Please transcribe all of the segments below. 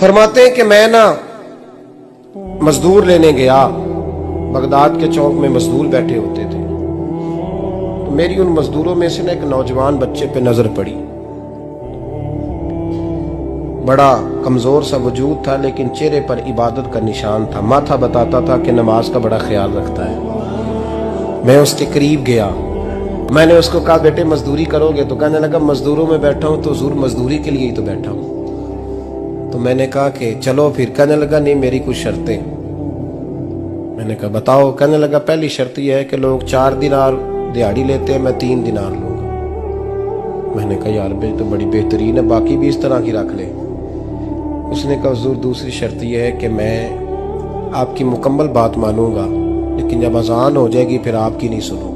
फरमाते हैं कि मैं ना मजदूर लेने गया, बगदाद के चौक में मजदूर बैठे होते थे, तो मेरी उन मजदूरों में से ना एक नौजवान बच्चे पे नजर पड़ी। बड़ा कमजोर सा वजूद था, लेकिन चेहरे पर इबादत का निशान था। माथा बताता था कि नमाज का बड़ा ख्याल रखता है। मैं उसके करीब गया, मैंने उसको कहा बेटे मजदूरी करोगे? तो कहने लगा मजदूरों में बैठा हूं तो हुजूर मजदूरी के लिए ही तो बैठा हूं। तो मैंने कहा कि चलो फिर। कहने लगा नहीं मेरी कुछ शर्तें। मैंने कहा बताओ। कहने लगा पहली शर्त यह है कि लोग 4 दिनार दिहाड़ी लेते हैं, मैं 3 दिनार लूंगा। मैंने कहा यार बे तो बड़ी बेहतरीन है, बाकी भी इस तरह की रख ले। उसने कहा हुजूर दूसरी शर्त यह है कि मैं आपकी मुकम्मल बात मानूंगा, लेकिन जब अजान हो जाएगी फिर आपकी नहीं सुनूंगा।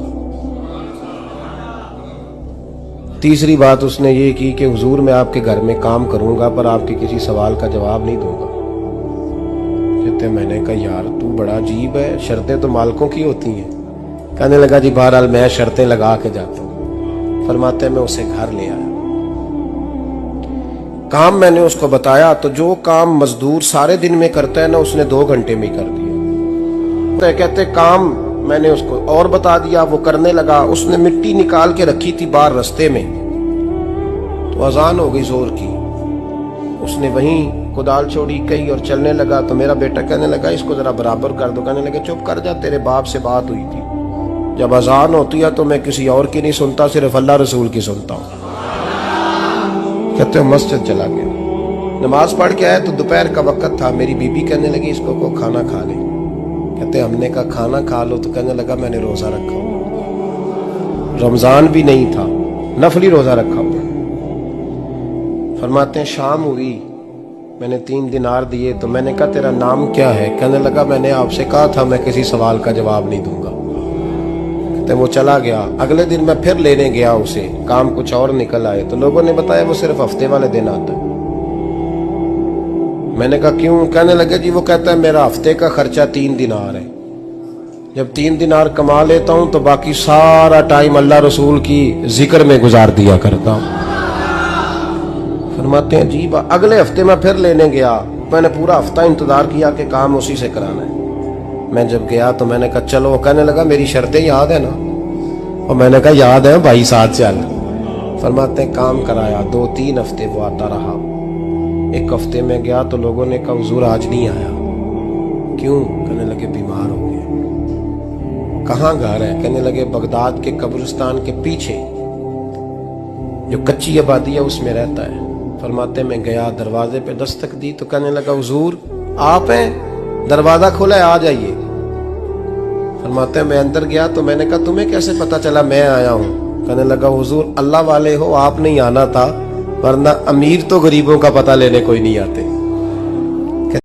तीसरी बात उसने ये की कि हुजूर मैं आपके घर में काम करूंगा पर आपके किसी सवाल का जवाब नहीं दूंगा। कहते मैंने कहा यार तू बड़ा अजीब है, शर्तें तो मालिकों की होती हैं। कहने लगा जी बहरहाल मैं शर्तें लगा के जाता हूं। फरमाते मैं उसे घर ले आया, काम मैंने उसको बताया, तो जो काम मजदूर सारे दिन में करता है ना उसने 2 घंटे में कर दिया। कहते काम मैंने उसको और बता दिया, वो करने लगा। उसने मिट्टी निकाल के रखी थी बाहर रास्ते में, तो अजान हो गई जोर की। उसने वहीं कुदाल छोड़ी कही और चलने लगा। तो मेरा बेटा कहने लगा इसको जरा बराबर कर दो। कहने लगे चुप कर जा, तेरे बाप से बात हुई थी, जब अजान होती है तो मैं किसी और की नहीं सुनता, सिर्फ अल्लाह रसूल की सुनता हूँ। कहते मस्जिद चला गया, नमाज पढ़ के आया तो दोपहर का वक्त था। मेरी बीबी कहने लगी इसको को खाना खा ले। कहते हमने कहा खाना खा लो, तो कहने लगा मैंने रोजा रखा हुआ, रमजान भी नहीं था, नफली रोजा रखा हुआ। फरमाते हैं शाम हुई, मैंने 3 दिनार दिए, तो मैंने कहा तेरा नाम क्या है? कहने लगा मैंने आपसे कहा था मैं किसी सवाल का जवाब नहीं दूंगा। कहते वो चला गया। अगले दिन मैं फिर लेने गया उसे, काम कुछ और निकल आए, तो लोगों ने बताया वो सिर्फ हफ्ते वाले दिन आता है। मैंने कहा क्यों? कहने लगे जी वो कहता है मेरा हफ्ते का खर्चा 3 दिनार है, जब 3 दिनार कमा लेता हूं तो बाकी सारा टाइम अल्लाह रसूल की जिक्र में गुजार दिया करता हूं। फरमाते हैं अजीब। अगले हफ्ते मैं फिर लेने गया, मैंने पूरा हफ्ता इंतजार किया कि काम उसी से कराना है। मैं जब गया तो मैंने कहा चलो। कहने लगा मेरी शर्तें याद है ना? और मैंने कहा याद है भाई साथ चल। फरमाते हैं काम कराया, 2-3 हफ्ते वो आता रहा। एक हफ्ते में गया तो लोगों ने कहा हुजूर आज नहीं आया। क्यों? कहने लगे बीमार हो गए। कहाँ घर है? कहने लगे बगदाद के कब्रिस्तान के पीछे जो कच्ची आबादी है उसमें रहता है। फरमाते मैं गया, दरवाजे पे दस्तक दी तो कहने लगा हुजूर आप हैं? दरवाजा खुला है, आ जाइए। फरमाते मैं अंदर गया तो मैंने कहा तुम्हें कैसे पता चला मैं आया हूँ? कहने लगा हुजूर अल्लाह वाले हो, आप नहीं आना था, वरना अमीर तो गरीबों का पता लेने कोई नहीं आते।